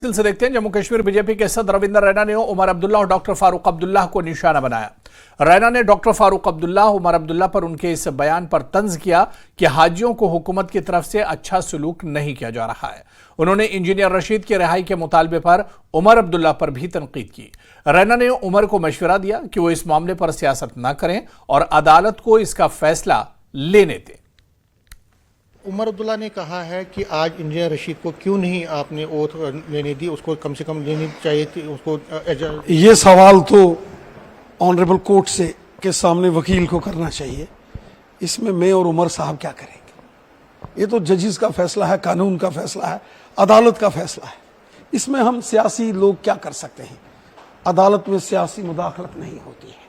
दिल से देखते हैं। जम्मू कश्मीर बीजेपी के सदर रविंद्र रैना ने उमर अब्दुल्ला और डॉक्टर फारूक अब्दुल्ला को निशाना बनाया। रैना ने डॉक्टर फारूक अब्दुल्ला उमर अब्दुल्ला पर उनके इस बयान पर तंज किया कि हाजियों को हुकूमत की तरफ से अच्छा सलूक नहीं किया जा रहा है। उन्होंने इंजीनियर रशीद की रिहाई के मुतालबे पर उमर अब्दुल्ला पर भी तनकीद की। रैना ने उमर को मशवरा दिया कि वो इस मामले पर सियासत न करें और अदालत को इसका फैसला लेने दें। उमर अब्दुल्ला ने कहा है कि आज इंजीनियर रशीद को क्यों नहीं आपने ओथ लेने दी, उसको कम से कम लेनी चाहिए थी उसको। ये सवाल तो ऑनरेबल कोर्ट से के सामने वकील को करना चाहिए। इसमें मैं और उमर साहब क्या करेंगे? ये तो जजिस का फैसला है, कानून का फैसला है, अदालत का फैसला है। इसमें हम सियासी लोग क्या कर सकते हैं? अदालत में सियासी मुदाखलत नहीं होती है।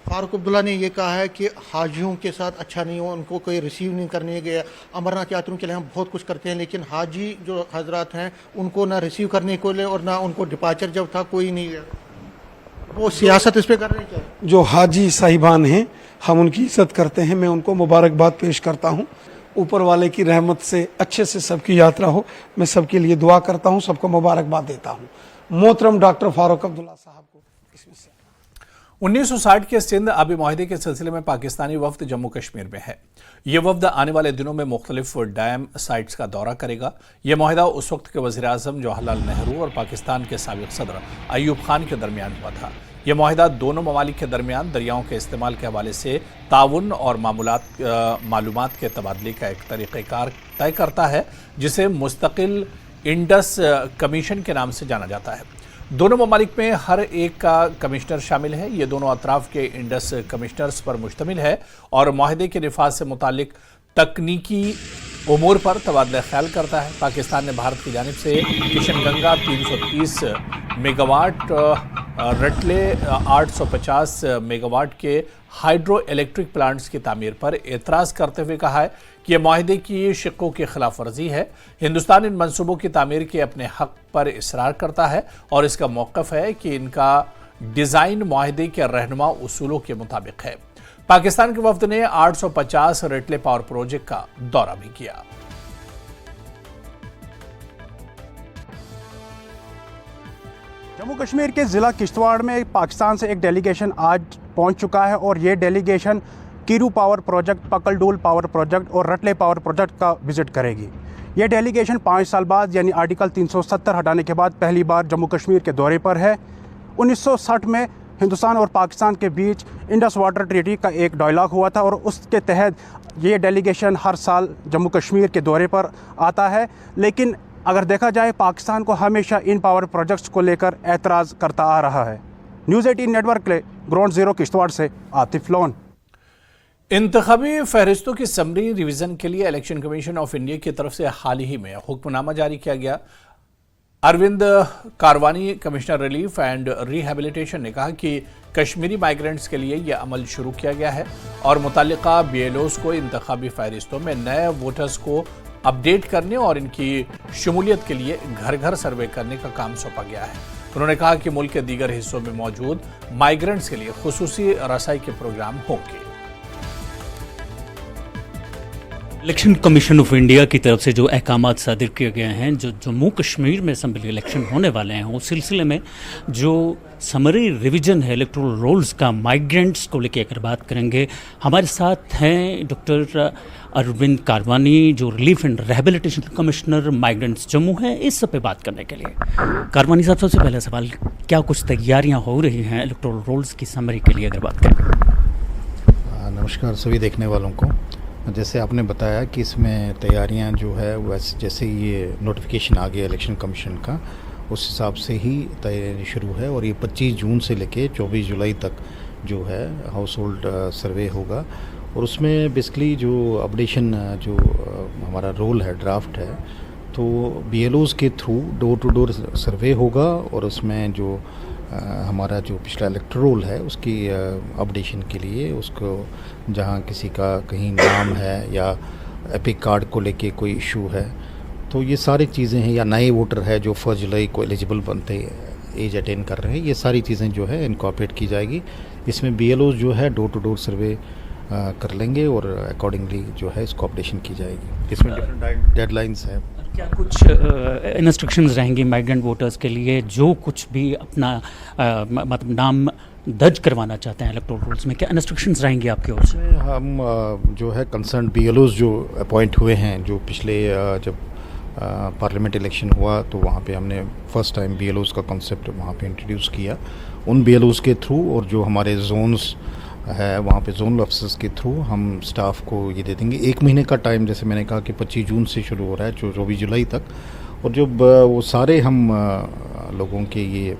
फारूक अब्दुल्ला ने यह कहा है कि हाजियों के साथ अच्छा नहीं हो, उनको कोई रिसीव नहीं करने गया। अमरनाथ यात्रियों के लिए हम बहुत कुछ करते हैं, लेकिन हाजी जो हजरात हैं उनको ना रिसीव करने को ले और ना उनको डिपार्चर जब था कोई नहीं गया। वो सियासत इस पे कर रहे हैं क्या? जो हाजी साहिबान हैं हम उनकी इज्जत करते हैं, मैं उनको मुबारकबाद पेश करता हूँ। ऊपर वाले की रहमत से अच्छे से सबकी यात्रा हो, मैं सबके लिए दुआ करता हूँ, सबको मुबारकबाद देता हूँ। मोहतरम डॉक्टर फारूक अब्दुल्ला साहब को इसमें से 1960 के सिंध आबी मुआहदे के सिलसिले में पाकिस्तानी वफ्द जम्मू कश्मीर में है। यह वफ्द आने वाले दिनों में मुख्तलिफ डैम साइट्स का दौरा करेगा। यह मुआहदा उस वक्त के वज़ीर आज़म जवाहरलाल नेहरू और पाकिस्तान के साबिक़ सदर अयूब खान के दरमियान हुआ था। यह मुआहदा दोनों ममालिक के दरमियान दरियाओं के इस्तेमाल के हवाले से ताउन और मालूमात के तबादले का एक तरीक़ेकार तय करता है, जिसे मुस्तकिल इंडस कमीशन के नाम से जाना जाता है। दोनों ममालिक में हर एक का कमिश्नर शामिल है। ये दोनों अतराफ के इंडस कमिश्नर्स पर मुश्तमिल है और मुआहदे के निफाज से मुतालिक तकनीकी उमूर पर तबादला ख्याल करता है। पाकिस्तान ने भारत की जानिब से किशनगंगा 330 मेगावाट, रटले 850 मेगावाट के हाइड्रो इलेक्ट्रिक प्लांट्स की तामीर पर एतराज़ करते हुए कहा है कि यह मुआहदे की शिक्कों की खिलाफ वर्जी है। हिंदुस्तान इन मंसूबों की तामीर के अपने हक पर इसरार करता है और इसका मौक़िफ़ है कि इनका डिज़ाइन मुआहदे के रहनुमा उसूलों के मुताबिक है। पाकिस्तान के वफ्द ने 850 रटले पावर प्रोजेक्ट का दौरा भी किया। जम्मू कश्मीर के ज़िला किश्तवाड़ में पाकिस्तान से एक डेलीगेशन आज पहुंच चुका है और ये delegation Kiru power project, Pakaldul power project और रटले पावर प्रोजेक्ट का विज़िट करेगी। ये डेलीगेशन 5 साल बाद यानी आर्टिकल 370 हटाने के बाद पहली बार जम्मू कश्मीर के दौरे पर है। 1960 में हिंदुस्तान और पाकिस्तान के बीच इंडस वाटर ट्रीटी का एक डायलॉग हुआ था और उसके तहत ये डेलीगेशन हर साल जम्मू कश्मीर के दौरे पर आता है। लेकिन अगर देखा जाए पाकिस्तान को हमेशा इन पावर प्रोजेक्ट्स को लेकर एतराज़ करता आ रहा है। न्यूज़ 18 नेटवर्क के लिए ग्राउंड ज़ीरो किश्तवाड़ से आतिफ लोन। इंतखाबी फहरिस्तों की समरी रिवीजन के लिए इलेक्शन कमीशन ऑफ इंडिया की तरफ से हाल ही में हुक्मनामा जारी किया गया। Arvind Karwani, commissioner relief and rehabilitation, ने कहा कि कश्मीरी माइग्रेंट्स के लिए यह अमल शुरू किया गया है और मुतल्लिका BLOs को इंतखाबी फहरिस्तों में नए वोटर्स को अपडेट करने और इनकी शमूलियत के लिए घर घर सर्वे करने का काम सौंपा गया है। उन्होंने कहा कि मुल्क के दीगर हिस्सों में मौजूद माइग्रेंट्स के लिए खुसूसी रसाई के प्रोग्राम होंगे। इलेक्शन कमीशन ऑफ इंडिया की तरफ से जो अहकामात सादिर किए गए हैं, जो जम्मू कश्मीर में असेंबली इलेक्शन होने वाले हैं, उस सिलसिले में जो समरी रिवीजन है इलेक्टोरल रोल्स का, माइग्रेंट्स को लेकर अगर बात करेंगे, हमारे साथ हैं डॉक्टर अरविंद कारवानी, जो relief and rehabilitation commissioner migrants Jammu हैं, इस सब पे बात करने के लिए। कारवानी साहब, सबसे पहला सवाल, क्या कुछ तैयारियाँ हो रही हैं इलेक्टोरल रोल्स की समरी के लिए अगर बात करें? नमस्कार सभी देखने वालों को। जैसे आपने बताया कि इसमें तैयारियां जो है वैसे जैसे ये नोटिफिकेशन आ गया इलेक्शन कमीशन का, उस हिसाब से ही तैयारी शुरू है और ये 25 जून से लेके 24 जुलाई तक जो है हाउस होल्ड सर्वे होगा और उसमें बेसिकली जो अपडेशन जो हमारा रोल है, ड्राफ्ट है, तो BLOs के through door to door survey होगा और उसमें जो हमारा जो पिछला इलेक्टोरल है उसकी अपडेशन के लिए उसको जहाँ किसी का कहीं नाम है या एपिक कार्ड को लेके कोई इशू है, तो ये सारी चीज़ें हैं, या नए वोटर है जो 1 जुलाई को एलिजिबल बनते एज अटेन कर रहे हैं, ये सारी चीज़ें जो है इनकॉर्पोरेट की जाएगी। इसमें BLOs जो है डोर टू डोर सर्वे कर लेंगे और अकॉर्डिंगली जो है इसको अपडेशन की जाएगी। इसमें डिफरेंट डेडलाइंस हैं। क्या कुछ इंस्ट्रक्शंस रहेंगी माइग्रेंट वोटर्स के लिए जो कुछ भी अपना मतलब नाम दर्ज करवाना चाहते हैं इलेक्टोरल रोल्स में, क्या इंस्ट्रक्शंस रहेंगी आपकी ओर से? हम जो है कंसर्न BLOs जो अपॉइंट हुए हैं, जो पिछले जब पार्लियामेंट इलेक्शन हुआ तो वहाँ पे हमने फर्स्ट टाइम BLOs का कॉन्सेप्ट वहाँ पे इंट्रोड्यूस किया। उन BLOs के थ्रू और जो हमारे जोन्स है वहाँ पे जोनल ऑफिसर्स के थ्रू हम स्टाफ को ये दे देंगे 1 महीने का टाइम। जैसे मैंने कहा कि 25 जून से शुरू हो रहा है 24 जुलाई तक, और जब वो सारे हम लोगों के ये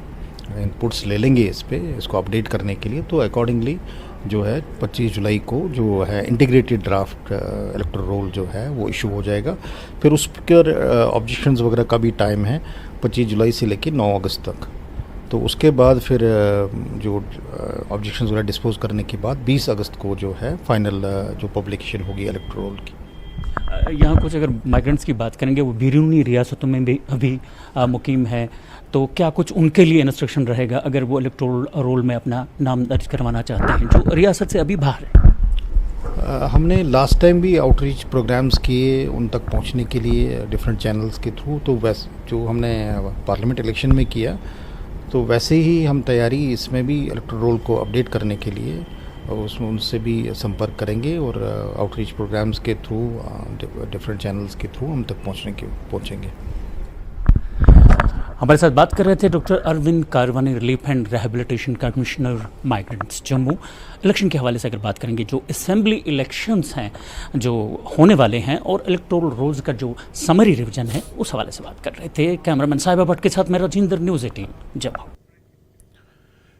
इनपुट्स ले लेंगे इसको अपडेट करने के लिए, तो अकॉर्डिंगली जो है 25 जुलाई को जो है इंटीग्रेटेड ड्राफ्ट इलेक्टोरल रोल जो है वो इशू हो जाएगा। फिर उस पर ऑब्जेक्शंस वगैरह का भी टाइम है 25 जुलाई से लेकर 9 अगस्त तक। तो उसके बाद फिर जो ऑब्जेक्शंस वगैरह डिस्पोज करने के बाद 20 अगस्त को जो है फाइनल जो पब्लिकेशन होगी इलेक्टोरल रोल की। यहाँ कुछ अगर माइग्रेंट्स की बात करेंगे, वो बैरूनी रियासतों में भी अभी मुकीम है, तो क्या कुछ उनके लिए इंस्ट्रक्शन रहेगा अगर वो इलेक्टोरल रोल में अपना नाम दर्ज करवाना चाहते हैं जो रियासत से अभी बाहर है? हमने लास्ट टाइम भी आउटरीच प्रोग्राम्स किए उन तक पहुंचने के लिए डिफरेंट चैनल्स के थ्रू। तो वैसे जो हमने पार्लियामेंट इलेक्शन में किया तो वैसे ही हम तैयारी इसमें भी इलेक्टोरल रोल को अपडेट करने के लिए उसमें उनसे भी संपर्क करेंगे और आउटरीच प्रोग्राम्स के थ्रू डिफरेंट चैनल्स के थ्रू हम तक पहुंचेंगे। हमारे साथ बात कर रहे थे doctor Arvind Karwani, relief and rehabilitation commissioner migrants Jammu. Election के हवाले से अगर बात करेंगे, जो असेंबली इलेक्शंस हैं जो होने वाले हैं और इलेक्टोरल रोल्स का जो समरी रिवीजन है उस हवाले से बात कर रहे थे। कैमरामैन साहिबा भट्ट के साथ मैं राजेंद्र, न्यूज़ 18 जम्मू।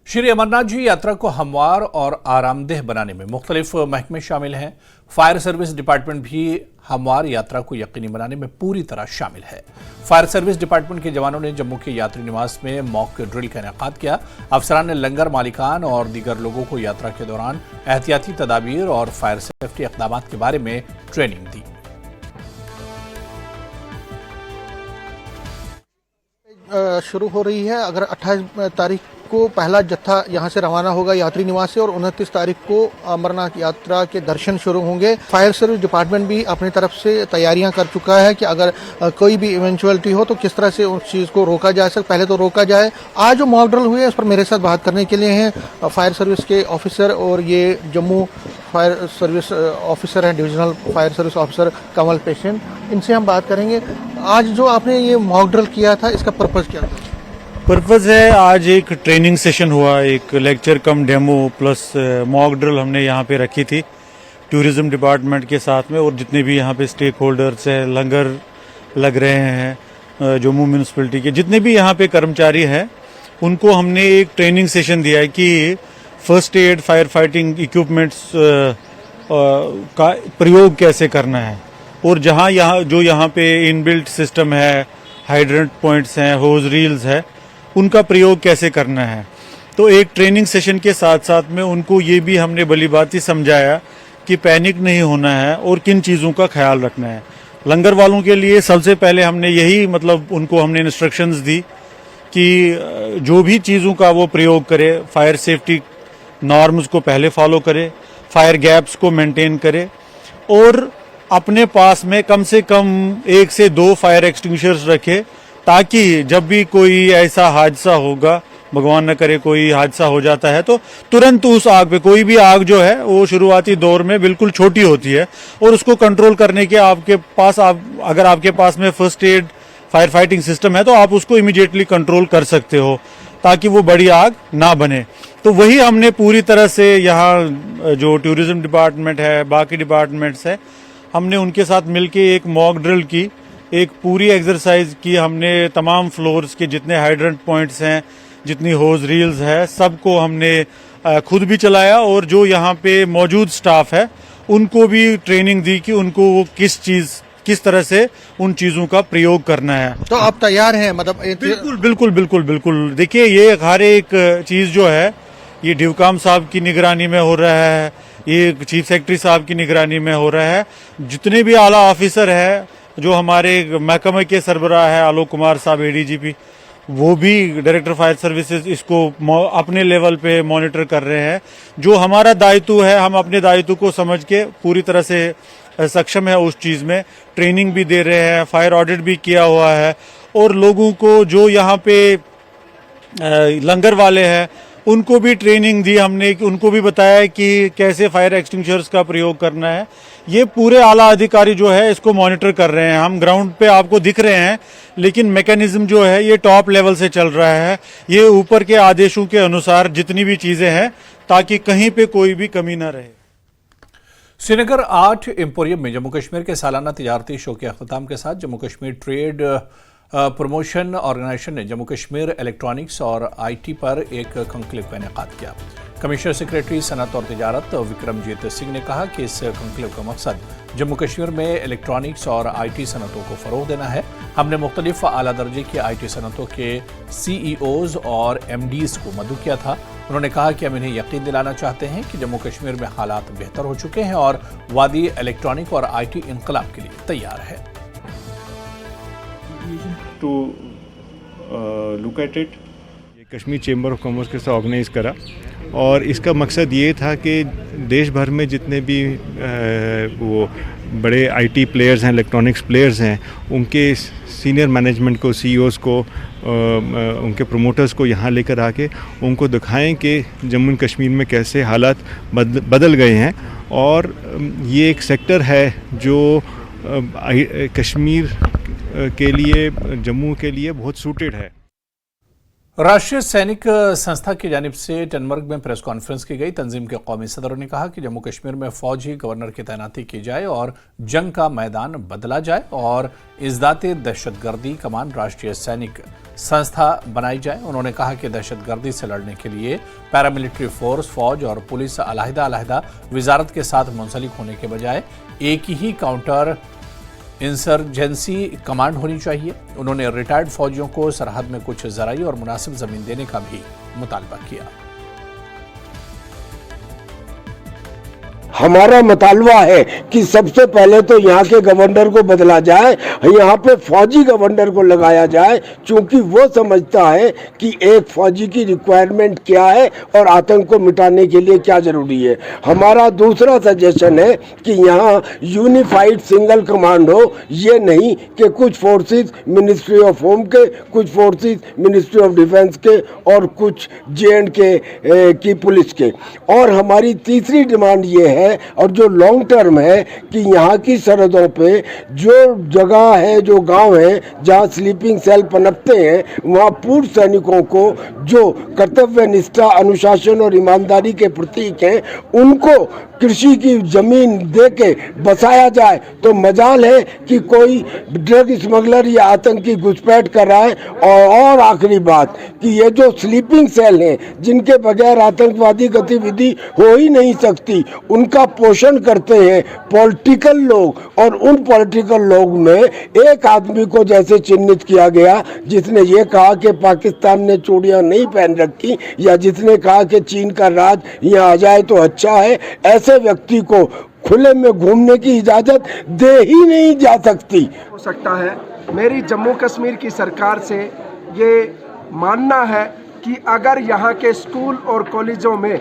श्री अमरनाथ जी यात्रा को हमवार और आरामदेह बनाने में मुख्तलिफ महकमे शामिल हैं। फायर सर्विस डिपार्टमेंट भी हमवार यात्रा को यकीनी बनाने में पूरी तरह शामिल है। फायर सर्विस डिपार्टमेंट के जवानों ने जम्मू के यात्री निवास में मॉक ड्रिल का इनेकाद किया। अफसरान ने लंगर मालिकान और दीगर लोगों को यात्रा के दौरान एहतियाती तदाबीर और फायर सेफ्टी इक़दाम के बारे में ट्रेनिंग दी। शुरू हो रही है। अगर 28 तारीख को पहला जत्था यहाँ से रवाना होगा यात्री निवास से और 29 तारीख को अमरनाथ यात्रा के दर्शन शुरू होंगे। फायर सर्विस डिपार्टमेंट भी अपनी तरफ से तैयारियां कर चुका है कि अगर कोई भी इवेंचुअलिटी हो तो किस तरह से उस चीज़ को रोका जा सके, पहले तो रोका जाए। आज जो मॉक ड्रिल हुए हैं उस पर मेरे साथ बात करने के लिए हैं फायर सर्विस के ऑफिसर और ये जम्मू फायर सर्विस ऑफिसर हैं, डिविजनल फायर सर्विस ऑफिसर कमल पेशन। इनसे हम बात करेंगे। आज जो आपने ये मॉक ड्रिल किया था इसका पर्पज़ क्या था? पर्पज़ है, आज एक ट्रेनिंग सेशन हुआ, एक लेक्चर कम डेमो प्लस मॉक ड्रिल हमने यहाँ पे रखी थी टूरिज्म डिपार्टमेंट के साथ में, और जितने भी यहाँ पे स्टेक होल्डर्स हैं, लंगर लग रहे हैं, जम्मू म्यूनिसिपैलिटी के जितने भी यहाँ पे कर्मचारी हैं, उनको हमने एक ट्रेनिंग सेशन दिया है कि first aid fire fighting equipments का प्रयोग कैसे करना है, और यहाँ पे इनबिल्ट सिस्टम है, हाइड्रेंट पॉइंट्स हैं, होज रील्स है, उनका प्रयोग कैसे करना है। तो एक ट्रेनिंग सेशन के साथ साथ में उनको ये भी हमने भली भांति समझाया कि पैनिक नहीं होना है और किन चीज़ों का ख्याल रखना है। लंगर वालों के लिए सबसे पहले हमने यही उनको हमने इंस्ट्रक्शंस दी कि जो भी चीज़ों का वो प्रयोग करे, फायर सेफ्टी नॉर्म्स को पहले फॉलो करे, फायर गैप्स को मेंटेन करे, और अपने पास में कम से कम 1 से 2 फायर एक्सटिंग्विशर्स रखे, ताकि जब भी कोई ऐसा हादसा होगा, भगवान न करे कोई हादसा हो जाता है, तो तुरंत उस आग पे, कोई भी आग जो है वो शुरुआती दौर में बिल्कुल छोटी होती है और उसको कंट्रोल करने के अगर आपके पास में first aid fire fighting system है तो आप उसको इमीडिएटली कंट्रोल कर सकते हो ताकि वो बड़ी आग ना बने। तो वही हमने पूरी तरह से यहाँ जो टूरिज्म डिपार्टमेंट है, बाकी डिपार्टमेंट्स है, हमने उनके साथ मिलके एक मॉक ड्रिल की, एक पूरी एक्सरसाइज की। हमने तमाम फ्लोर्स के जितने हाइड्रेंट पॉइंट्स हैं, जितनी होज रील्स है, सबको हमने खुद भी चलाया, और जो यहाँ पे मौजूद स्टाफ है उनको भी ट्रेनिंग दी कि उनको वो किस तरह से उन चीज़ों का प्रयोग करना है। तो आप तैयार हैं? बिल्कुल। देखिए, ये हर एक चीज़ जो है ये डिवकाम साहब की निगरानी में हो रहा है, ये चीफ सेक्रेटरी साहब की निगरानी में हो रहा है। जितने भी आला ऑफिसर है, जो हमारे महकमे के सरबराह है आलोक कुमार साहब ADGP, वो भी डायरेक्टर फायर सर्विसेज, इसको अपने लेवल पे मॉनिटर कर रहे हैं। जो हमारा दायित्व है, हम अपने दायित्व को समझ के पूरी तरह से सक्षम है उस चीज़ में, ट्रेनिंग भी दे रहे हैं, फायर ऑडिट भी किया हुआ है, और लोगों को जो यहाँ पे लंगर वाले हैं उनको भी ट्रेनिंग दी हमने, उनको भी बताया कि कैसे फायर एक्सटिंग्विशर्स का प्रयोग करना है। ये पूरे आला अधिकारी जो है इसको मॉनिटर कर रहे हैं। हम ग्राउंड पे आपको दिख रहे हैं, लेकिन मैकेनिज्म जो है ये टॉप लेवल से चल रहा है। ये ऊपर के आदेशों के अनुसार जितनी भी चीज़ें हैं, ताकि कहीं पे कोई भी कमी ना रहे। श्रीनगर आर्ट एम्पोरियम में जम्मू कश्मीर के सालाना तिजारती शो के अख्ताम के साथ Jammu Kashmir trade promotion organisation ने जम्मू कश्मीर इलेक्ट्रॉनिक्स और आईटी पर एक कंक्लेव का इनेकाद किया। कमिश्नर सेक्रेटरी सनत और तिजारत विक्रमजीत सिंह ने कहा कि इस कंक्लेव का मकसद जम्मू कश्मीर में इलेक्ट्रॉनिक्स और आईटी सनतों को फरोग देना है। हमने मुख्तलिफ आला दर्जे की आईटी सनतों के सीईओज और एमडीज को मदऊ किया था। उन्होंने कहा कि हम इन्हें यकीन दिलाना चाहते हैं कि जम्मू कश्मीर में हालात बेहतर हो चुके हैं और वादी इलेक्ट्रॉनिक और आईटी इनकलाब के लिए तैयार है। टू लुक एट इट, ये कश्मीर चेंबर ऑफ कॉमर्स के साथ ऑर्गेनाइज करा, और इसका मकसद ये था कि देश भर में जितने भी वो बड़े आईटी प्लेयर्स हैं, इलेक्ट्रॉनिक्स प्लेयर्स हैं, उनके सीनियर मैनेजमेंट को, सीईओज़ को, उनके प्रोमोटर्स को यहाँ लेकर आके उनको दिखाएं कि जम्मू एंड कश्मीर में कैसे हालात बदल गए हैं। और ये एक सेक्टर है जो कश्मीर के लिए, जम्मू के लिए बहुत सूटेड है। राष्ट्रीय सैनिक संस्था की जानिब से टनमर्ग में प्रेस कॉन्फ्रेंस की गई। तंजीम के कौमी सदर ने कहा कि जम्मू कश्मीर में फौजी गवर्नर की तैनाती की जाए और जंग का मैदान बदला जाए और इज़दाते दहशतगर्दी कमान राष्ट्रीय सैनिक संस्था बनाई जाए। उन्होंने कहा कि दहशतगर्दी से लड़ने के लिए पैरामिलिट्री फोर्स, फौज और पुलिस अलहदा वजारत के साथ मुंसलिक होने के बजाय एक ही काउंटर इंसर्जेंसी कमांड होनी चाहिए। उन्होंने रिटायर्ड फौजियों को सरहद में कुछ ज़राई और मुनासिब ज़मीन देने का भी मुतालबा किया। हमारा मुतालबा है कि सबसे पहले तो यहाँ के गवर्नर को बदला जाए, यहाँ पे फौजी गवर्नर को लगाया जाए, क्योंकि वो समझता है कि एक फौजी की रिक्वायरमेंट क्या है और आतंक को मिटाने के लिए क्या ज़रूरी है। हमारा दूसरा सजेशन है कि यहाँ यूनिफाइड सिंगल कमांड हो, ये नहीं कि कुछ फोर्सेस मिनिस्ट्री ऑफ होम के, कुछ फोर्सेस मिनिस्ट्री ऑफ डिफेंस के और कुछ JNK की पुलिस के। और हमारी तीसरी डिमांड ये है, और जो लॉन्ग टर्म है, कि यहाँ की सरहदों पे जो जगह है, जो गांव है जहाँ स्लीपिंग सेल पनपते हैं, वहाँ पूर्व सैनिकों को जो कर्तव्य निष्ठा, अनुशासन और ईमानदारी के प्रतीक हैं, उनको कृषि की जमीन दे के बसाया जाए तो मजाल है कि कोई ड्रग स्मगलर या आतंकी घुसपैठ कर रहा है। और आखिरी बात कि ये जो स्लीपिंग सेल हैं, जिनके बगैर आतंकवादी गतिविधि हो ही नहीं सकती, उनका पोषण करते हैं पॉलिटिकल लोग। और उन पॉलिटिकल लोग में एक आदमी को जैसे चिन्हित किया गया जिसने ये कहा कि पाकिस्तान ने चूड़ियां नहीं पहन रखी, या जिसने कहा कि चीन का राज यहाँ आ जाए तो अच्छा है, ऐसे व्यक्ति को खुले में घूमने की इजाजत दे ही नहीं जा सकती। हो सकता है मेरी जम्मू कश्मीर की सरकार से ये मानना है कि अगर यहाँ के स्कूल और कॉलेजों में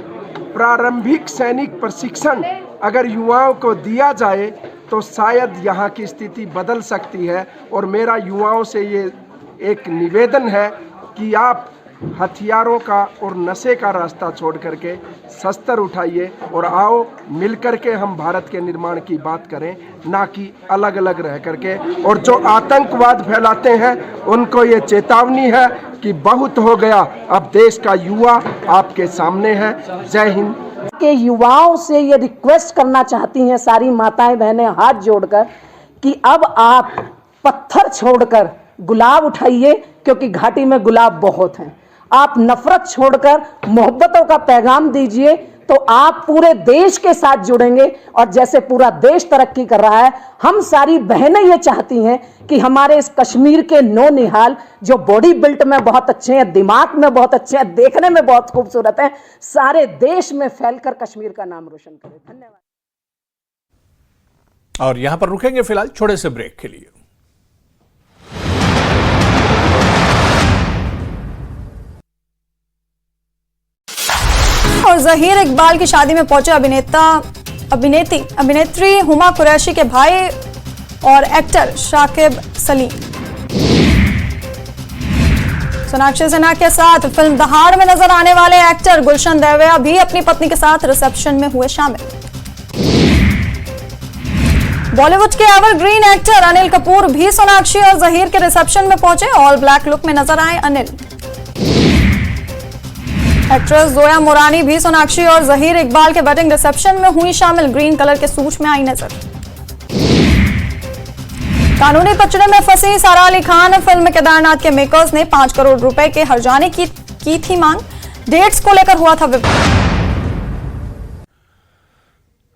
प्रारंभिक सैनिक प्रशिक्षण अगर युवाओं को दिया जाए तो शायद यहाँ की स्थिति बदल सकती है। और मेरा युवाओं से ये एक निवेदन है कि आप हथियारों का और नशे का रास्ता छोड़ करके शस्त्र उठाइए और आओ मिलकर के हम भारत के निर्माण की बात करें, ना कि अलग अलग रह करके। और जो आतंकवाद फैलाते हैं उनको ये चेतावनी है कि बहुत हो गया, अब देश का युवा आपके सामने है। जय हिंद। के युवाओं से ये रिक्वेस्ट करना चाहती हैं सारी माताएं बहनें हाथ जोड़कर कि अब आप पत्थर छोड़कर गुलाब उठाइए, क्योंकि घाटी में गुलाब बहुत हैं। आप नफरत छोड़कर मोहब्बतों का पैगाम दीजिए तो आप पूरे देश के साथ जुड़ेंगे। और जैसे पूरा देश तरक्की कर रहा है, हम सारी बहनें ये चाहती हैं कि हमारे इस कश्मीर के नौनिहाल जो बॉडी बिल्ट में बहुत अच्छे हैं, दिमाग में बहुत अच्छे हैं, देखने में बहुत खूबसूरत हैं, सारे देश में फैलकर कश्मीर का नाम रोशन करें। धन्यवाद। और यहां पर रुकेंगे फिलहाल छोटे से ब्रेक के लिए। और जहीर इकबाल की शादी में पहुंचे अभिनेता अभिनेत्री हुमा कुरैशी के भाई और एक्टर शाकिब सलीम। सोनाक्षी सिन्हा के साथ फिल्म दहाड़ में नजर आने वाले एक्टर गुलशन देवया भी अपनी पत्नी के साथ रिसेप्शन में हुए शामिल। बॉलीवुड के एवरग्रीन एक्टर अनिल कपूर भी सोनाक्षी और जहीर के रिसेप्शन में पहुंचे। ऑल ब्लैक लुक में नजर आए अनिल। एक्ट्रेस जोया मोरानी भी सोनाक्षी और जहीर इकबाल के वेडिंग रिसेप्शन में हुई शामिल। ग्रीन कलर के सूट में आई नजर। कानूनी पचड़े में फंसी सारा अली खान। फिल्म केदारनाथ के मेकर्स ने 5 करोड़ रुपए के हर्जाने की थी मांग। डेट्स को लेकर हुआ था विवाद।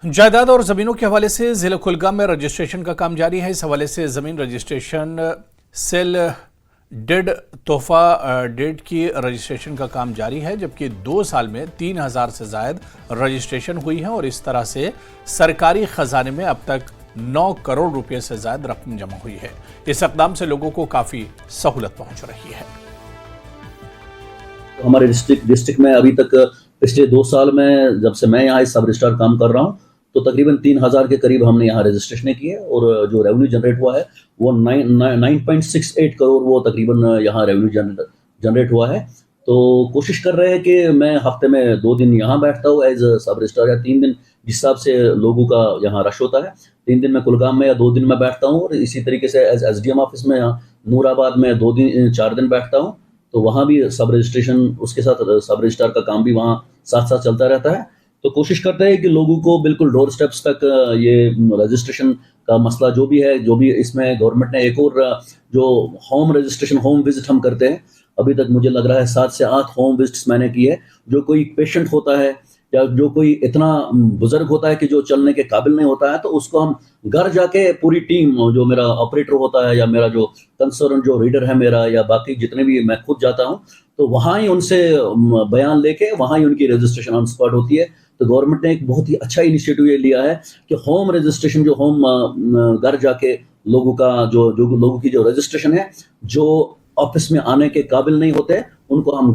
जायदाद और जमीनों के हवाले से जिला कुलगाम में रजिस्ट्रेशन का काम जारी है। इस हवाले से जमीन रजिस्ट्रेशन सेल डेड तोहफा डेड की रजिस्ट्रेशन का काम जारी है, जबकि 2 साल में 3000 से जायद रजिस्ट्रेशन हुई है और इस तरह से सरकारी खजाने में अब तक 9 करोड़ रुपए से ज्यादा रकम जमा हुई है। इस इकदाम से लोगों को काफी सहूलत पहुंच रही है। हमारे डिस्ट्रिक्ट में अभी तक पिछले 2 साल में जब से मैं यहाँ इस सब रजिस्ट्रार काम कर रहा हूँ तो तकरीबन 3000 के करीब हमने यहाँ रजिस्ट्रेशन किए और जो रेवेन्यू जनरेट हुआ है वो 9.68 करोड़ वो तकरीबन यहाँ रेवेन्यू जनरेट हुआ है। तो कोशिश कर रहे हैं कि मैं हफ्ते में 2 दिन यहाँ बैठता हूँ एज सब रजिस्ट्रार, या 3 दिन जिस हिसाब से लोगों का यहाँ रश होता है 3 दिन मैं कुलगाम में या 2 दिन में बैठता हूँ, और इसी तरीके से एज SDM ऑफिस में नूराबाद में 4 दिन बैठता हूँ। तो वहाँ भी सब रजिस्ट्रेशन उसके साथ सब रजिस्ट्रार का काम भी वहाँ साथ साथ चलता रहता है। तो कोशिश करते हैं कि लोगों को बिल्कुल डोर स्टेप्स तक ये रजिस्ट्रेशन का मसला जो भी इसमें गवर्नमेंट ने एक और जो होम रजिस्ट्रेशन होम विजिट हम करते हैं, अभी तक मुझे लग रहा है 7 से 8 होम विजिट्स मैंने की है। जो कोई पेशेंट होता है या जो कोई इतना बुजुर्ग होता है कि जो चलने के काबिल नहीं होता है, तो उसको हम घर जाके पूरी टीम, जो मेरा ऑपरेटर होता है या मेरा जो कंसर्न जो रीडर है मेरा या बाकी जितने भी, मैं खुद जाता हूँ तो वहाँ ही उनसे बयान लेके वहाँ ही उनकी रजिस्ट्रेशन ऑन स्पॉट होती है। तो गवर्नमेंट ने एक बहुत ही अच्छा इनिशिएटिव ये लिया है कि होम रजिस्ट्रेशन, जो होम घर जाके लोगों का जो लोगों की जो रजिस्ट्रेशन है, जो ऑफिस में आने के काबिल नहीं होते उनको हम